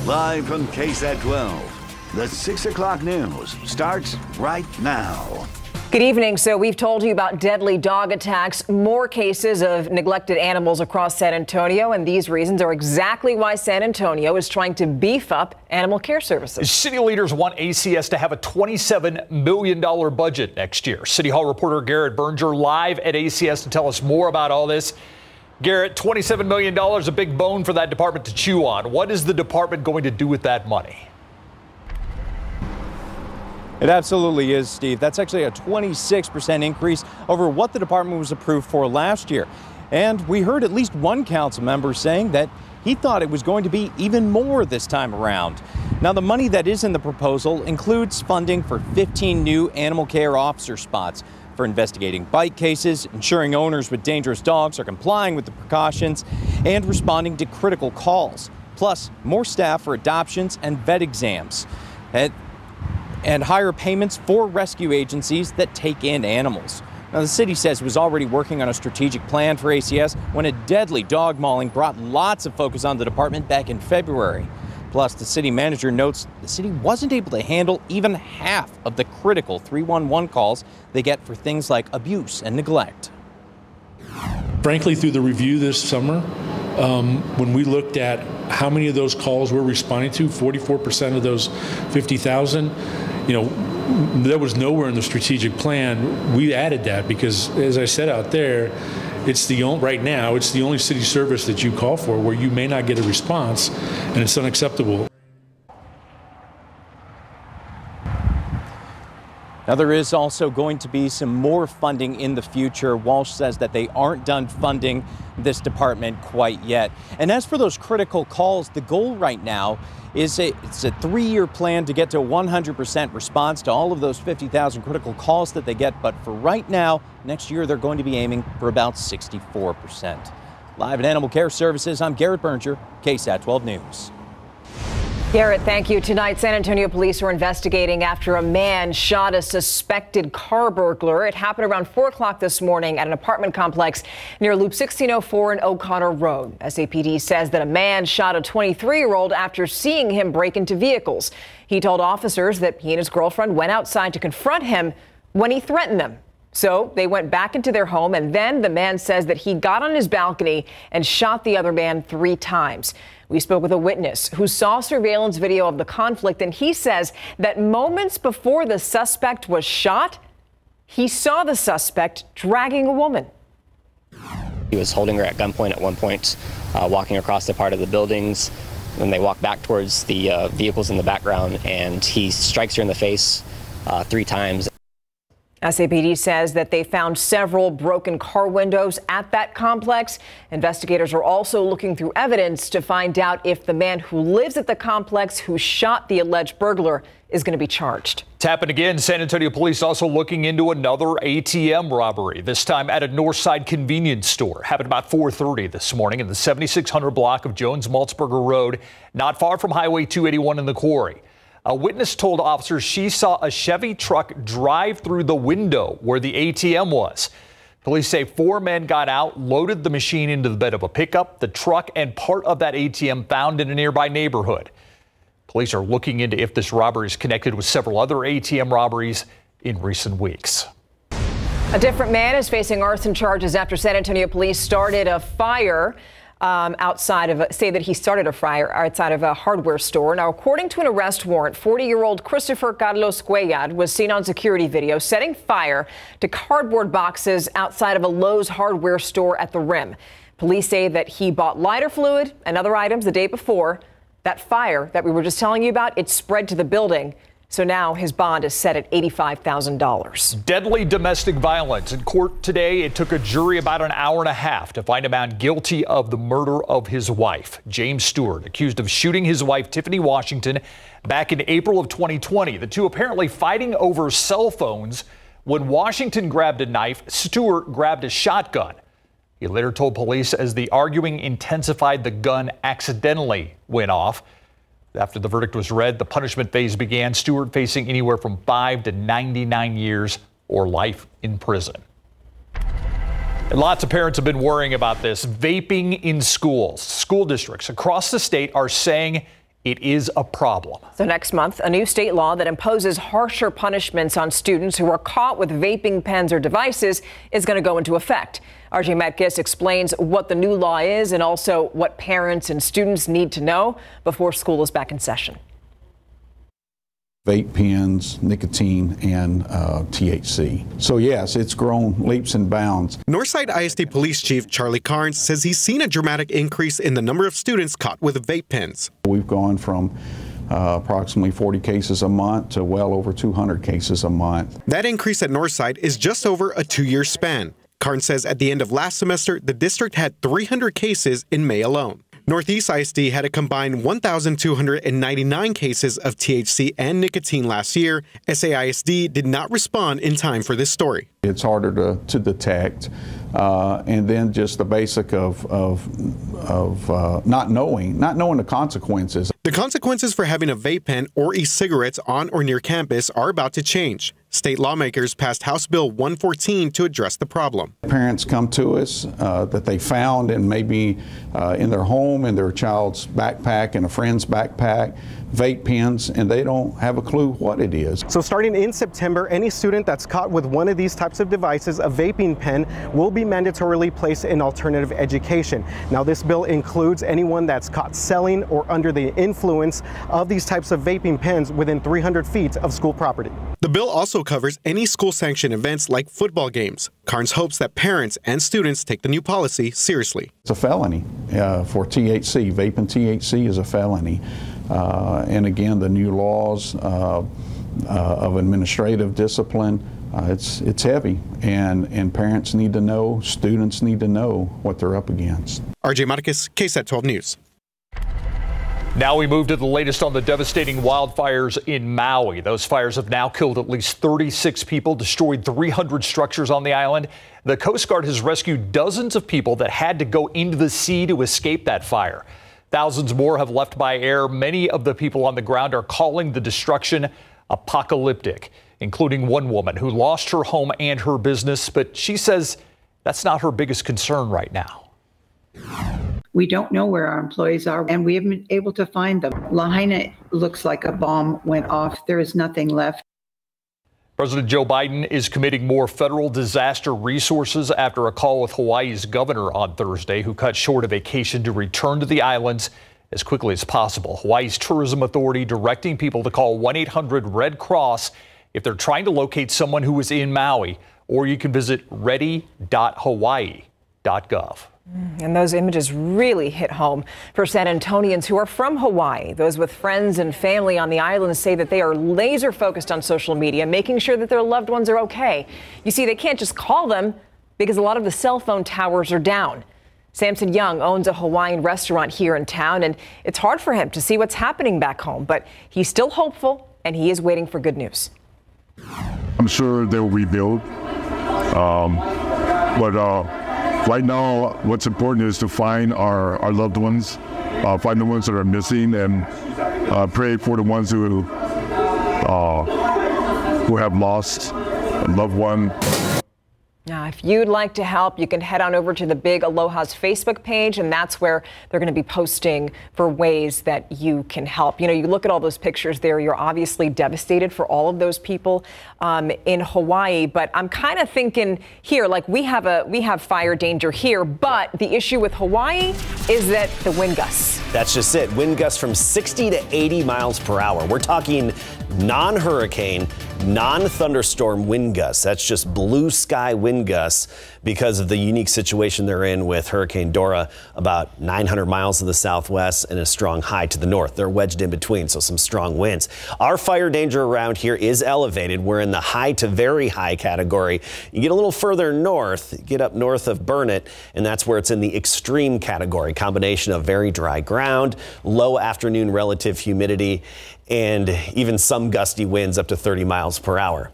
Live from KSAT 12, the 6 o'clock news starts right now. Good evening. So we've told you about deadly dog attacks, more cases of neglected animals across San Antonio, and these reasons are exactly why San Antonio is trying to beef up animal care services. City leaders want ACS to have a $27 million budget next year. City Hall reporter Garrett Berger live at ACS to tell us more about all this. Garrett, $27 million, a big bone for that department to chew on. What is the department going to do with that money? It absolutely is, Steve. That's actually a 26% increase over what the department was approved for last year. And we heard at least one council member saying that he thought it was going to be even more this time around. Now, the money that is in the proposal includes funding for 15 new animal care officer spots for investigating bite cases, ensuring owners with dangerous dogs are complying with the precautions, and responding to critical calls, plus more staff for adoptions and vet exams, and higher payments for rescue agencies that take in animals. Now, the city says it was already working on a strategic plan for ACS when a deadly dog mauling brought lots of focus on the department back in February. Plus, the city manager notes the city wasn't able to handle even half of the critical 311 calls they get for things like abuse and neglect. Frankly, through the review this summer, when we looked at how many of those calls we're responding to, 44% of those 50,000, there was nowhere in the strategic plan. We added that because, as I said out there, right now, it's the only city service that you call for where you may not get a response, and it's unacceptable. Now, there is also going to be some more funding in the future. Walsh says that they aren't done funding this department quite yet. And as for those critical calls, the goal right now is it's a 3-year plan to get to 100% response to all of those 50,000 critical calls that they get. But for right now, next year, they're going to be aiming for about 64%. Live at Animal Care Services, I'm Garrett Berger, KSAT 12 News. Garrett, thank you. Tonight, San Antonio police are investigating after a man shot a suspected car burglar. It happened around 4 o'clock this morning at an apartment complex near Loop 1604 and O'Connor Road. SAPD says that a man shot a 23-year-old after seeing him break into vehicles. He told officers that he and his girlfriend went outside to confront him when he threatened them. So they went back into their home, and then the man says that he got on his balcony and shot the other man 3 times. We spoke with a witness who saw surveillance video of the conflict, and he says that moments before the suspect was shot, he saw the suspect dragging a woman. He was holding her at gunpoint at one point, walking across the part of the buildings. Then they walk back towards the vehicles in the background, and he strikes her in the face 3 times. SAPD says that they found several broken car windows at that complex. Investigators are also looking through evidence to find out if the man who lives at the complex who shot the alleged burglar is going to be charged. It's happened again. San Antonio police also looking into another ATM robbery, this time at a Northside convenience store. Happened about 4:30 this morning in the 7600 block of Jones-Maltzberger Road, not far from Highway 281 in the Quarry. A witness told officers she saw a Chevy truck drive through the window where the ATM was. Police say 4 men got out, loaded the machine into the bed of a pickup, the truck, and part of that ATM found in a nearby neighborhood. Police are looking into if this robbery is connected with several other ATM robberies in recent weeks. A different man is facing arson charges after San Antonio police started a fire outside of a hardware store. Now, according to an arrest warrant, 40-year-old Christopher Carlos Cuellar was seen on security video setting fire to cardboard boxes outside of a Lowe's hardware store at the Rim. Police say that he bought lighter fluid and other items the day before. That fire that we were just telling you about, it spread to the building. So now his bond is set at $85,000. Deadly domestic violence. In court today, it took a jury about an hour and a half to find a man guilty of the murder of his wife. James Stewart, accused of shooting his wife, Tiffany Washington, back in April of 2020. The two apparently fighting over cell phones. When Washington grabbed a knife, Stewart grabbed a shotgun. He later told police as the arguing intensified, the gun accidentally went off. After the verdict was read, the punishment phase began. Stewart facing anywhere from 5 to 99 years or life in prison. And lots of parents have been worrying about this. Vaping in schools. School districts across the state are saying It is a problem. So next month, a new state law that imposes harsher punishments on students who are caught with vaping pens or devices is going to go into effect. RJ Metcalf explains what the new law is and also what parents and students need to know before school is back in session. Vape pens, nicotine, and THC. So yes, it's grown leaps and bounds. Northside ISD Police Chief Charlie Carnes says he's seen a dramatic increase in the number of students caught with vape pens. We've gone from approximately 40 cases a month to well over 200 cases a month. That increase at Northside is just over a 2-year span. Carnes says at the end of last semester, the district had 300 cases in May alone. Northeast ISD had a combined 1,299 cases of THC and nicotine last year. SAISD did not respond in time for this story. It's harder to detect, and then just the basic of not knowing the consequences. The consequences for having a vape pen or e-cigarettes on or near campus are about to change. State lawmakers passed House Bill 114 to address the problem. Parents come to us that they found and maybe in their home, in their child's backpack, in a friend's backpack, vape pens, and they don't have a clue what it is. So starting in September, any student that's caught with one of these types of devices, a vaping pen, will be mandatorily placed in alternative education. Now this bill includes anyone that's caught selling or under the influence of these types of vaping pens within 300 feet of school property. The bill also covers any school-sanctioned events like football games. Carnes hopes that parents and students take the new policy seriously. It's a felony for THC. Vaping THC is a felony. And again, the new laws of administrative discipline, it's heavy, and parents need to know, students need to know what they're up against. RJ Marquez, KSAT 12 News. Now we move to the latest on the devastating wildfires in Maui. Those fires have now killed at least 36 people, destroyed 300 structures on the island. The Coast Guard has rescued dozens of people that had to go into the sea to escape that fire. Thousands more have left by air. Many of the people on the ground are calling the destruction apocalyptic, including one woman who lost her home and her business, but she says that's not her biggest concern right now. We don't know where our employees are, and we haven't been able to find them. Lahaina looks like a bomb went off. There is nothing left. President Joe Biden is committing more federal disaster resources after a call with Hawaii's governor on Thursday, who cut short a vacation to return to the islands as quickly as possible. Hawaii's tourism authority directing people to call 1-800-RED CROSS if they're trying to locate someone who is in Maui, or you can visit ready.hawaii.gov. And those images really hit home for San Antonians who are from Hawaii. Those with friends and family on the island say that they are laser focused on social media, making sure that their loved ones are okay. You see, they can't just call them because a lot of the cell phone towers are down. Samson Young owns a Hawaiian restaurant here in town, and it's hard for him to see what's happening back home, but he's still hopeful and he is waiting for good news. I'm sure they'll rebuild, right now, what's important is to find our loved ones, find the ones that are missing, and pray for the ones who have lost a loved one. Now, if you'd like to help, you can head on over to the Big Aloha's Facebook page, and that's where they're going to be posting for ways that you can help. You know, you look at all those pictures there, you're obviously devastated for all of those people in Hawaii, but I'm kind of thinking here, like we have fire danger here, but the issue with Hawaii is that the wind gusts. That's just it. Wind gusts from 60 to 80 miles per hour. We're talking non-hurricane, non-thunderstorm wind gusts. That's just blue sky wind gusts because of the unique situation they're in with Hurricane Dora, about 900 miles to the southwest and a strong high to the north. They're wedged in between, so some strong winds. Our fire danger around here is elevated. We're in the high to very high category. You get a little further north, get up north of Burnett, and that's where it's in the extreme category. Combination of very dry ground, low afternoon relative humidity, and even some gusty winds up to 30 miles per hour.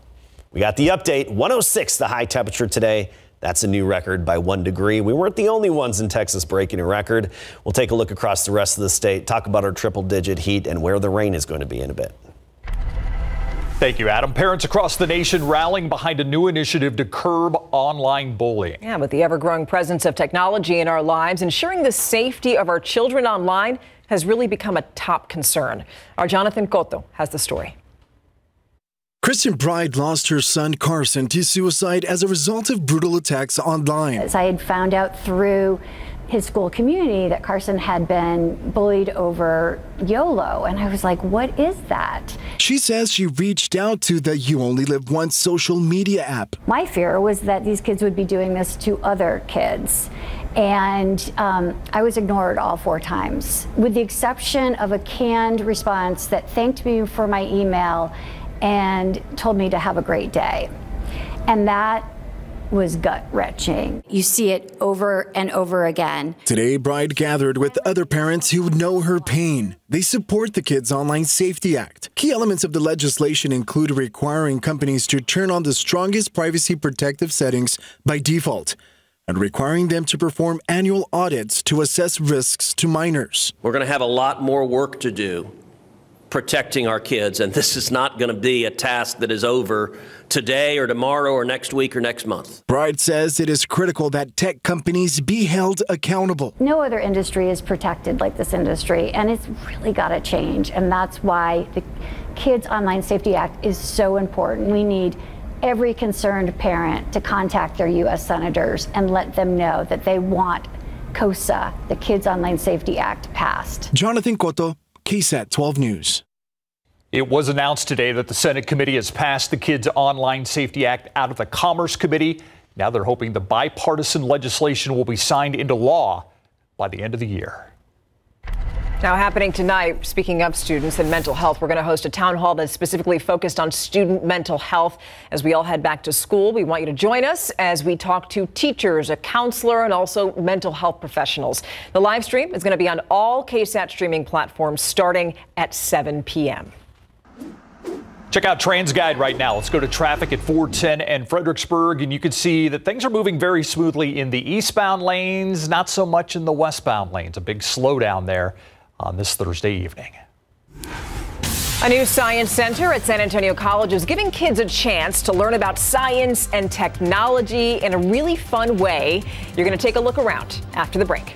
We got the update. 106 the high temperature today. That's a new record by 1 degree. We weren't the only ones in Texas breaking a record. We'll take a look across the rest of the state, talk about our triple-digit heat and where the rain is going to be in a bit. Thank you, Adam. Parents across the nation rallying behind a new initiative to curb online bullying. Yeah, with the ever-growing presence of technology in our lives, ensuring the safety of our children online has really become a top concern. Our Jonathan Cotto has the story. Kristen Bride lost her son Carson to suicide as a result of brutal attacks online. As I had found out through his school community that Carson had been bullied over YOLO, and I was like, what is that? She says she reached out to the You Only Live Once social media app. My fear was that these kids would be doing this to other kids. And I was ignored all 4 times, with the exception of a canned response that thanked me for my email and told me to have a great day. And that was gut-wrenching. You see it over and over again. Today, Bride gathered with other parents who know her pain. They support the Kids Online Safety Act. Key elements of the legislation include requiring companies to turn on the strongest privacy protective settings by default, and requiring them to perform annual audits to assess risks to minors. We're going to have a lot more work to do protecting our kids, and this is not going to be a task that is over today or tomorrow or next week or next month. Bride says it is critical that tech companies be held accountable. No other industry is protected like this industry, and it's really got to change. And that's why the Kids Online Safety Act is so important. We need every concerned parent to contact their U.S. senators and let them know that they want KOSA, the Kids Online Safety Act, passed. Jonathan Cotto, KSAT 12 News. It was announced today that the Senate committee has passed the Kids Online Safety Act out of the Commerce Committee. Now they're hoping the bipartisan legislation will be signed into law by the end of the year. Now happening tonight, speaking of students and mental health, we're going to host a town hall that's specifically focused on student mental health. As we all head back to school, we want you to join us as we talk to teachers, a counselor, and also mental health professionals. The live stream is going to be on all KSAT streaming platforms starting at 7 p.m. Check out TransGuide right now. Let's go to traffic at 410 and Fredericksburg, and you can see that things are moving very smoothly in the eastbound lanes, not so much in the westbound lanes. A big slowdown there on this Thursday evening. A new science center at San Antonio College is giving kids a chance to learn about science and technology in a really fun way. You're going to take a look around after the break.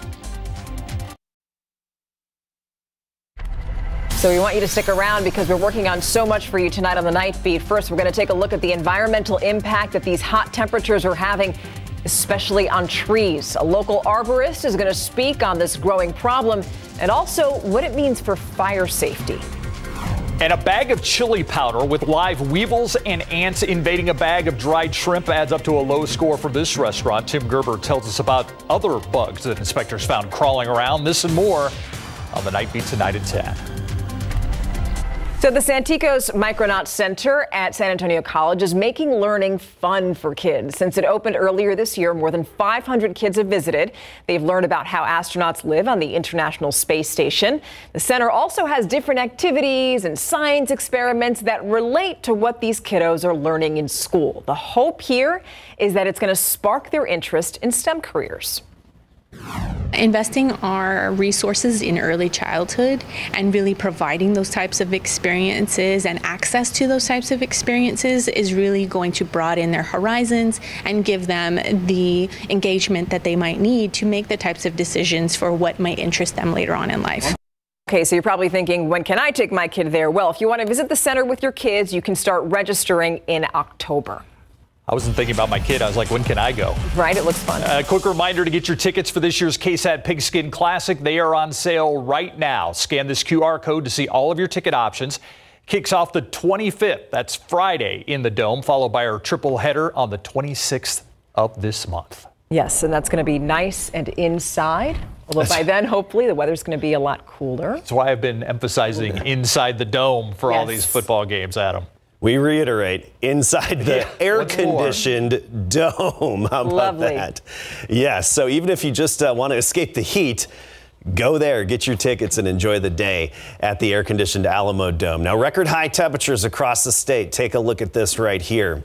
So we want you to stick around because we're working on so much for you tonight on the Night Beat. First, we're going to take a look at the environmental impact that these hot temperatures are having, especially on trees. A local arborist is going to speak on this growing problem and also what it means for fire safety. And a bag of chili powder with live weevils and ants invading a bag of dried shrimp adds up to a low score for this restaurant. Tim Gerber tells us about other bugs that inspectors found crawling around. This and more on the Night Beat tonight at 10. So the Santikos Micronaut Center at San Antonio College is making learning fun for kids. Since it opened earlier this year, more than 500 kids have visited. They've learned about how astronauts live on the International Space Station. The center also has different activities and science experiments that relate to what these kiddos are learning in school. The hope here is that it's going to spark their interest in STEM careers. Investing our resources in early childhood and really providing those types of experiences and access to those types of experiences is really going to broaden their horizons and give them the engagement that they might need to make the types of decisions for what might interest them later on in life. Okay, so you're probably thinking, when can I take my kid there? Well, if you want to visit the center with your kids, you can start registering in October. I wasn't thinking about my kid. I was like, when can I go? Right, it looks fun. A quick reminder to get your tickets for this year's KSAT Pigskin Classic. They are on sale right now. Scan this QR code to see all of your ticket options. Kicks off the 25th. That's Friday in the Dome, followed by our triple header on the 26th of this month. Yes, and that's going to be nice and inside. Although by then, hopefully, the weather's going to be a lot cooler. That's why I've been emphasizing inside the Dome for all these football games, Adam. We reiterate, inside the air-conditioned dome. How about that? Yes, so even if you just want to escape the heat, go there, get your tickets, and enjoy the day at the air-conditioned Alamo Dome. Now, record high temperatures across the state. Take a look at this right here.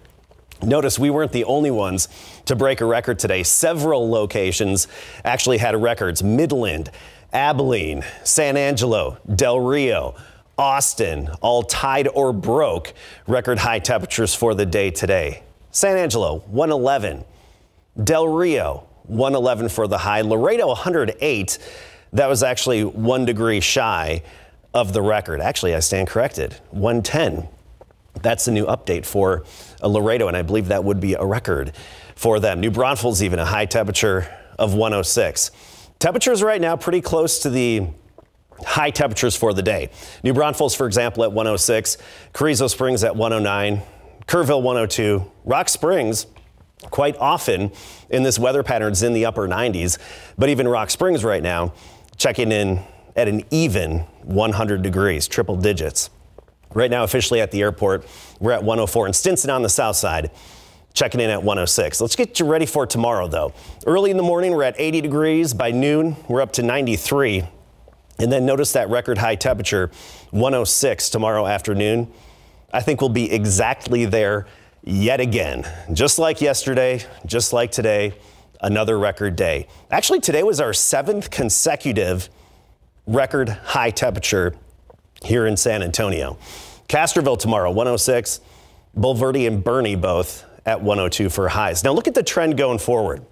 Notice we weren't the only ones to break a record today. Several locations actually had records. Midland, Abilene, San Angelo, Del Rio, Austin, all tied or broke record high temperatures for the day today. San Angelo, 111. Del Rio, 111 for the high. Laredo, 108. That was actually 1 degree shy of the record. Actually, I stand corrected, 110. That's the new update for Laredo, and I believe that would be a record for them. New Braunfels even a high temperature of 106. Temperatures right now pretty close to the high temperatures for the day. New Braunfels, for example, at 106, Carrizo Springs at 109, Kerrville 102, Rock Springs quite often in this weather pattern is in the upper 90s, but even Rock Springs right now checking in at an even 100 degrees, triple digits. Right now, officially at the airport, we're at 104. In Stinson on the south side, checking in at 106. Let's get you ready for tomorrow, though. Early in the morning, we're at 80 degrees. By noon, we're up to 93. And then notice that record high temperature, 106 tomorrow afternoon. I think we'll be exactly there yet again. Just like yesterday, just like today, another record day. Actually, today was our 7th consecutive record high temperature here in San Antonio. Castroville tomorrow, 106. Bulverde and Bernie both at 102 for highs. Now look at the trend going forward.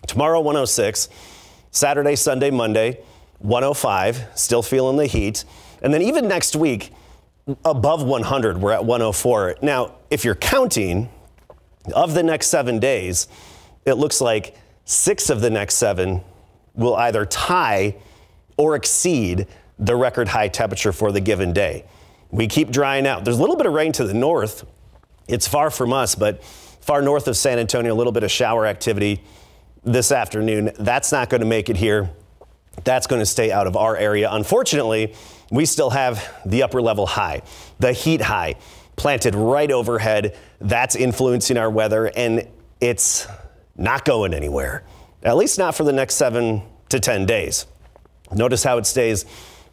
Tomorrow, 106. Saturday, Sunday, Monday, 105. Still feeling the heat. And then even next week, above 100, we're at 104. Now, if you're counting, of the next 7 days, it looks like 6 of the next 7 will either tie or exceed the record high temperature for the given day. We keep drying out. There's a little bit of rain to the north. It's far from us, but far north of San Antonio, a little bit of shower activity this afternoon. That's not going to make it here. That's going to stay out of our area. Unfortunately, we still have the upper level high, the heat high, planted right overhead. That's influencing our weather, and it's not going anywhere, at least not for the next 7 to 10 days. Notice how it stays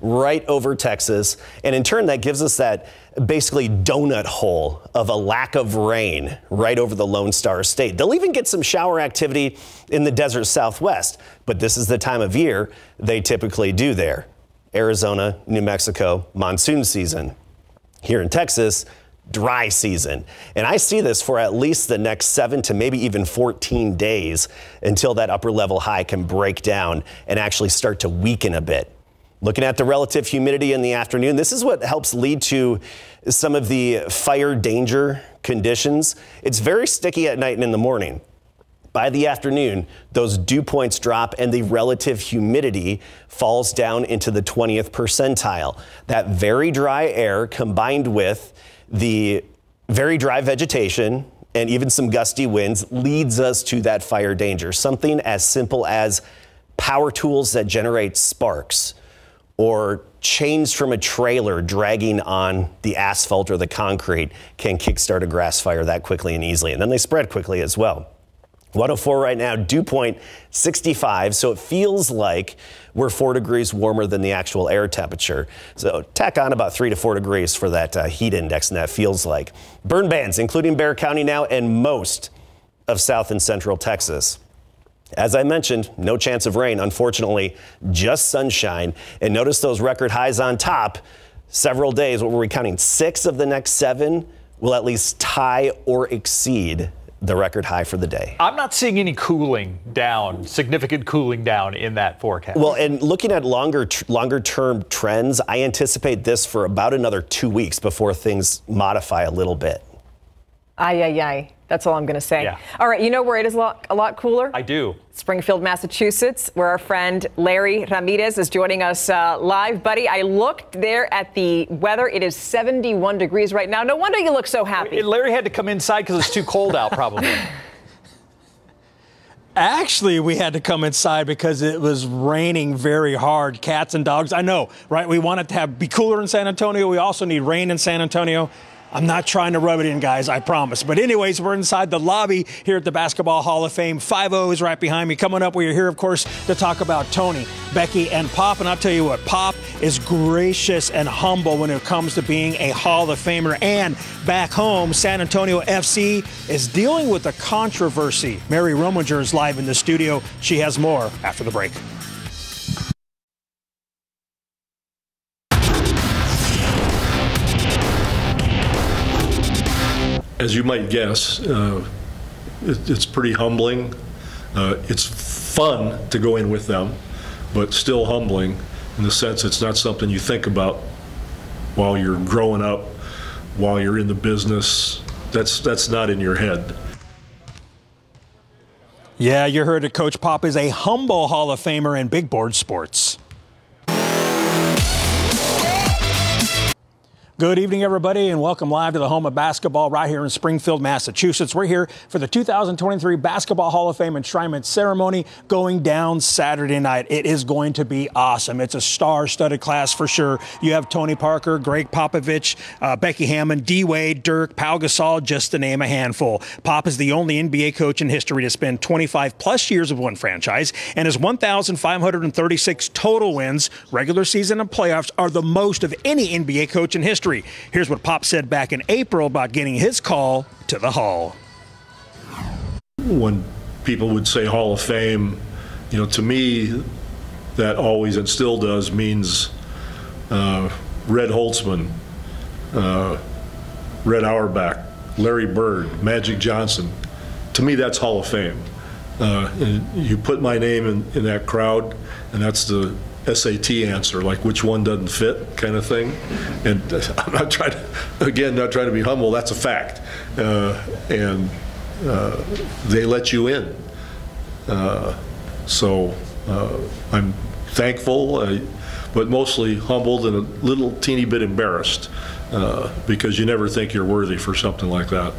right over Texas, and in turn that gives us that basically donut hole of a lack of rain right over the Lone Star State. They'll even get some shower activity in the desert Southwest, but this is the time of year they typically do there. Arizona, New Mexico, monsoon season. Here in Texas, dry season. And I see this for at least the next 7 to maybe even 14 days until that upper level high can break down and actually start to weaken a bit. Looking at the relative humidity in the afternoon, this is what helps lead to some of the fire danger conditions. It's very sticky at night and in the morning. By the afternoon, those dew points drop and the relative humidity falls down into the 20th percentile. That very dry air combined with the very dry vegetation and even some gusty winds leads us to that fire danger. Something as simple as power tools that generate sparks, or chains from a trailer dragging on the asphalt or the concrete can kickstart a grass fire that quickly and easily. And then they spread quickly as well. 104 right now, dew point 65, so it feels like we're 4 degrees warmer than the actual air temperature. So tack on about 3 to 4 degrees for that heat index, and that feels like. Burn bans, including Bexar County now and most of South and Central Texas. As I mentioned, no chance of rain, unfortunately, just sunshine. And notice those record highs on top. Several days, what were we counting? 6 of the next 7 will at least tie or exceed the record high for the day. I'm not seeing any cooling down, significant cooling down in that forecast. Well, and looking at longer term trends, I anticipate this for about another 2 weeks before things modify a little bit. Ay, ay, ay. That's all I'm going to say. Yeah. All right, you know where it is a lot cooler? I do. Springfield, Massachusetts, where our friend Larry Ramirez is joining us live. Buddy, I looked there at the weather. It is 71 degrees right now. No wonder you look so happy. Larry had to come inside because it's too cold out, probably. Actually, we had to come inside because it was raining very hard. Cats and dogs. I know, right? We want it to be cooler in San Antonio. We also need rain in San Antonio. I'm not trying to rub it in, guys, I promise. But anyways, we're inside the lobby here at the Basketball Hall of Fame. 5-0 is right behind me. Coming up, we're here, of course, to talk about Tony, Becky, and Pop. And I'll tell you what, Pop is gracious and humble when it comes to being a Hall of Famer. And back home, San Antonio FC is dealing with a controversy. Mary Rominger is live in the studio. She has more after the break. As you might guess, it's pretty humbling. It's fun to go in with them. but still humbling in the sense it's not something you think about while you're growing up, while you're in the business. That's not in your head. Yeah, you heard it. Coach Pop is a humble Hall of Famer in big board sports. Good evening, everybody, and welcome live to the home of basketball right here in Springfield, Massachusetts. We're here for the 2023 Basketball Hall of Fame enshrinement ceremony going down Saturday night. It is going to be awesome. It's a star-studded class for sure. You have Tony Parker, Greg Popovich, Becky Hammond, D. Wade, Dirk, Pau Gasol, just to name a handful. Pop is the only NBA coach in history to spend 25-plus years with one franchise, and his 1,536 total wins, regular season and playoffs, are the most of any NBA coach in history. Here's what Pop said back in April about getting his call to the Hall. When people would say Hall of Fame, to me, that always and still does means Red Holtzman, Red Auerbach, Larry Bird, Magic Johnson. To me, that's Hall of Fame. And you put my name in that crowd, and that's the SAT answer, like which one doesn't fit kind of thing. And I'm not trying to be humble, that's a fact. And they let you in. So I'm thankful, but mostly humbled and a little teeny bit embarrassed because you never think you're worthy for something like that.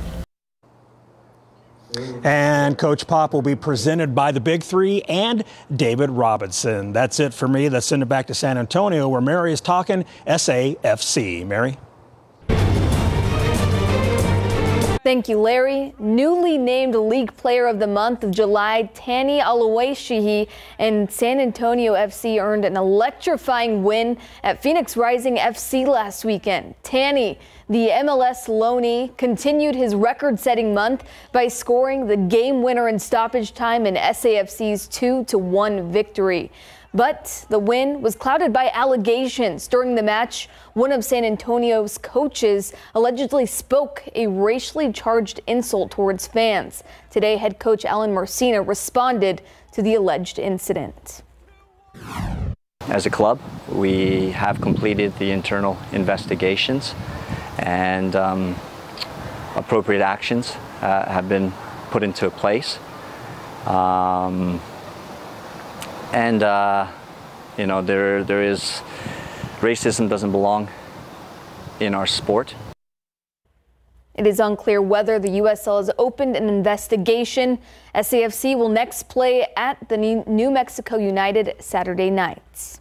And Coach Pop will be presented by the Big Three and David Robinson. That's it for me. Let's send it back to San Antonio, where Mary is talking SAFC. Mary? Thank you, Larry. Newly named League Player of the Month of July, Tani Aloishihi and San Antonio FC earned an electrifying win at Phoenix Rising FC last weekend. Tani, the MLS loanee, continued his record-setting month by scoring the game winner in stoppage time in SAFC's 2-1 victory. But the win was clouded by allegations. During the match, one of San Antonio's coaches allegedly spoke a racially charged insult towards fans. Today, head coach Alan Marcina responded to the alleged incident. As a club, we have completed the internal investigations, and appropriate actions have been put into place. There is racism doesn't belong in our sport. It is unclear whether the USL has opened an investigation. SAFC will next play at the New Mexico United Saturday nights.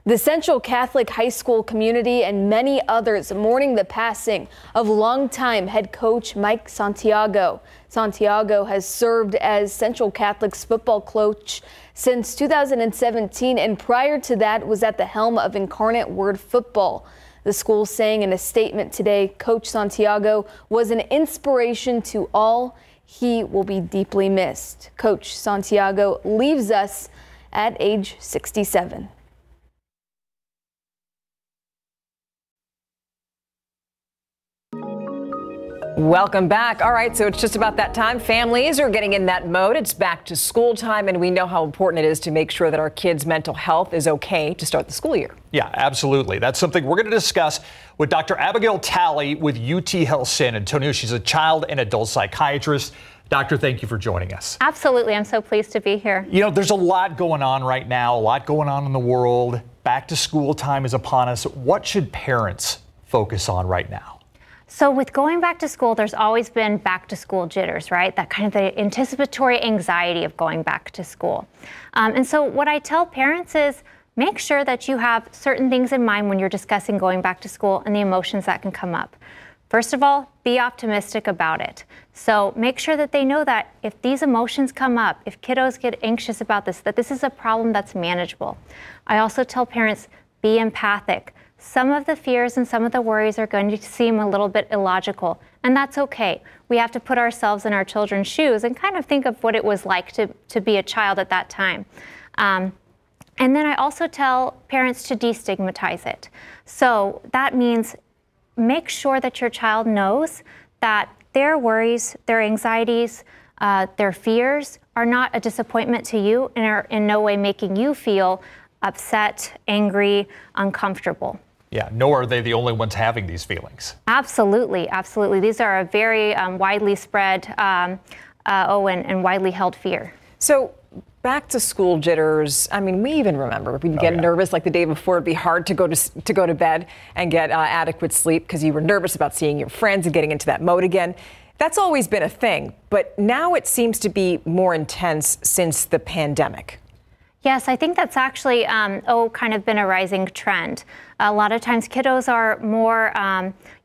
The Central Catholic High School community and many others mourning the passing of longtime head coach Mike Santiago. Santiago has served as Central Catholic's football coach since 2017, and prior to that was at the helm of Incarnate Word Football. The school saying in a statement today, Coach Santiago was an inspiration to all. He will be deeply missed. Coach Santiago leaves us at age 67. Welcome back. All right, so it's just about that time. Families are getting in that mode. It's back to school time, and we know how important it is to make sure that our kids' mental health is okay to start the school year. Yeah, absolutely. That's something we're going to discuss with Dr. Abigail Talley with UT Health San Antonio. She's a child and adult psychiatrist. Doctor, thank you for joining us. Absolutely. I'm so pleased to be here. You know, there's a lot going on right now, a lot going on in the world. Back to school time is upon us. What should parents focus on right now? So with going back to school, there's always been back to school jitters, right? That kind of the anticipatory anxiety of going back to school. And so what I tell parents is make sure that you have certain things in mind when you're discussing going back to school and the emotions that can come up. First of all, be optimistic about it. So make sure that they know that if these emotions come up, if kiddos get anxious about this, that this is a problem that's manageable. I also tell parents, be empathic. Some of the fears and some of the worries are going to seem a little bit illogical, and that's okay. We have to put ourselves in our children's shoes and kind of think of what it was like to be a child at that time. And then I also tell parents to destigmatize it. So that means make sure that your child knows that their worries, their anxieties, their fears are not a disappointment to you and are in no way making you feel upset, angry, uncomfortable. Yeah, nor are they the only ones having these feelings. Absolutely, absolutely. These are a very widely spread and widely held fear. So back to school jitters. I mean, we even remember we'd get nervous like the day before. It'd be hard to go to bed and get adequate sleep because you were nervous about seeing your friends and getting into that mode again. That's always been a thing, but now it seems to be more intense since the pandemic. Yes, I think that's actually kind of been a rising trend. A lot of times kiddos are more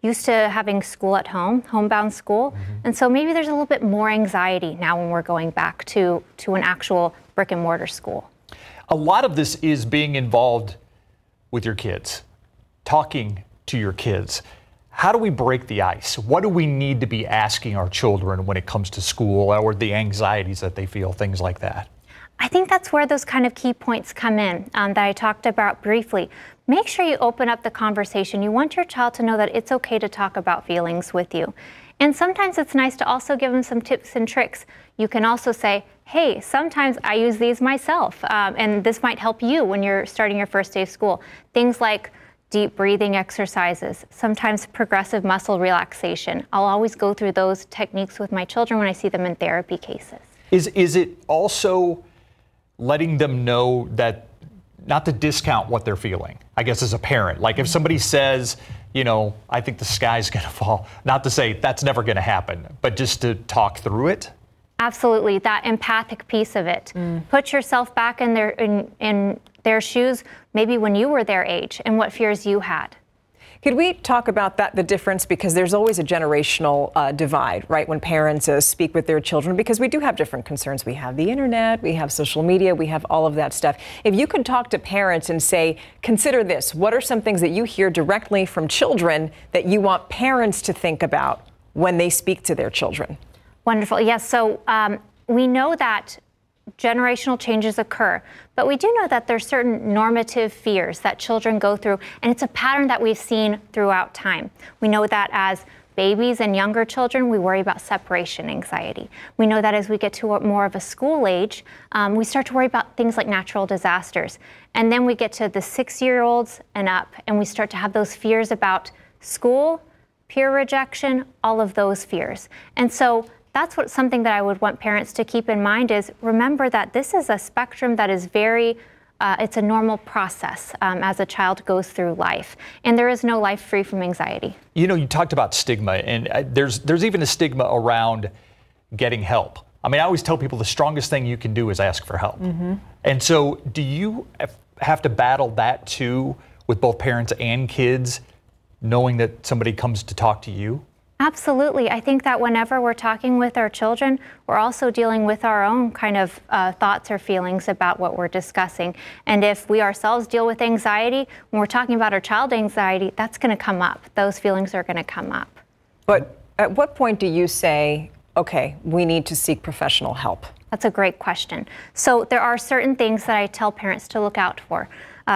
used to having school at home, homebound school. And so maybe there's a little bit more anxiety now when we're going back to an actual brick and mortar school. A lot of this is being involved with your kids, talking to your kids. How do we break the ice? What do we need to be asking our children when it comes to school or the anxieties that they feel, things like that? I think that's where those kind of key points come in that I talked about briefly. Make sure you open up the conversation. You want your child to know that it's okay to talk about feelings with you. And sometimes it's nice to also give them some tips and tricks. You can also say, hey, sometimes I use these myself, and this might help you when you're starting your first day of school. Things like deep breathing exercises, sometimes progressive muscle relaxation. I'll always go through those techniques with my children when I see them in therapy cases. Is it also letting them know that not to discount what they're feeling, I guess, as a parent? Like if somebody says, you know, I think the sky's going to fall, not to say that's never going to happen, but just to talk through it? Absolutely, that empathic piece of it. Put yourself back in their shoes, maybe when you were their age and what fears you had. Could we talk about that, the difference? Because there's always a generational divide, right, when parents speak with their children, because we do have different concerns. We have the internet, we have social media, we have all of that stuff. If you could talk to parents and say, consider this, what are some things that you hear directly from children that you want parents to think about when they speak to their children? Wonderful. Yes. So we know that generational changes occur, but we do know that there's certain normative fears that children go through, and it's a pattern that we've seen throughout time. We know that as babies and younger children, we worry about separation anxiety. We know that as we get to more of a school age, we start to worry about things like natural disasters. And then we get to the 6-year-olds and up, and we start to have those fears about school, peer rejection, all of those fears. And so that's something that I would want parents to keep in mind is remember that this is a spectrum that is very, it's a normal process as a child goes through life. And there is no life free from anxiety. You know, you talked about stigma, and there's even a stigma around getting help. I mean, I always tell people the strongest thing you can do is ask for help. And so do you have to battle that too with both parents and kids, knowing that somebody comes to talk to you? Absolutely. I think that whenever we're talking with our children, we're also dealing with our own kind of thoughts or feelings about what we're discussing. And if we ourselves deal with anxiety, when we're talking about our child anxiety, that's going to come up. Those feelings are going to come up. But at what point do you say, okay, we need to seek professional help? That's a great question. So there are certain things that I tell parents to look out for.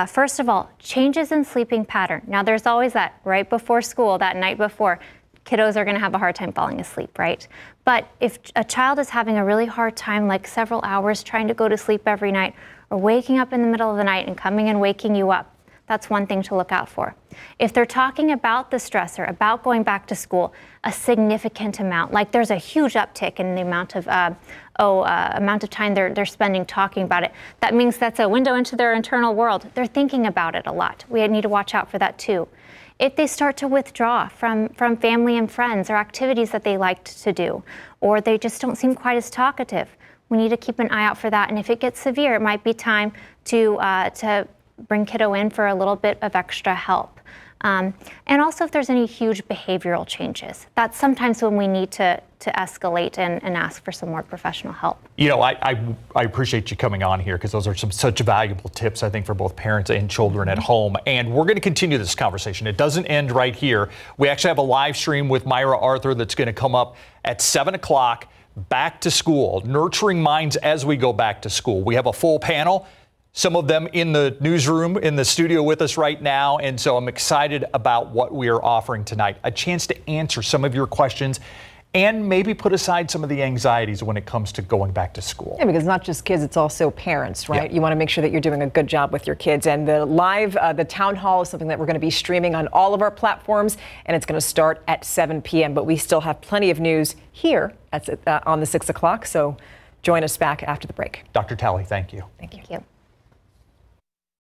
First of all, changes in sleeping pattern. Now, there's always that right before school, that night before. Kiddos are going to have a hard time falling asleep, right? But if a child is having a really hard time, like several hours trying to go to sleep every night, or waking up in the middle of the night and coming and waking you up, that's one thing to look out for. If they're talking about the stressor, about going back to school, a significant amount, like there's a huge uptick in the amount of time they're spending talking about it, that means that's a window into their internal world. They're thinking about it a lot. We need to watch out for that too. If they start to withdraw from family and friends or activities that they liked to do, or they just don't seem quite as talkative, we need to keep an eye out for that. And if it gets severe, it might be time to bring kiddo in for a little bit of extra help. And also if there's any huge behavioral changes, that's sometimes when we need to escalate and ask for some more professional help. You know, I appreciate you coming on here because those are such valuable tips, I think, for both parents and children at home. And we're going to continue this conversation. It doesn't end right here. We actually have a live stream with Myra Arthur that's going to come up at 7 o'clock, back to school, nurturing minds as we go back to school. We have a full panel. Some of them in the newsroom, in the studio with us right now. And so I'm excited about what we are offering tonight. A chance to answer some of your questions and maybe put aside some of the anxieties when it comes to going back to school. Yeah, because it's not just kids, it's also parents, right? Yeah. You want to make sure that you're doing a good job with your kids. And the town hall is something that we're going to be streaming on all of our platforms, and it's going to start at 7 p.m. But we still have plenty of news here on the 6 o'clock, so join us back after the break. Dr. Talley, thank you. Thank you.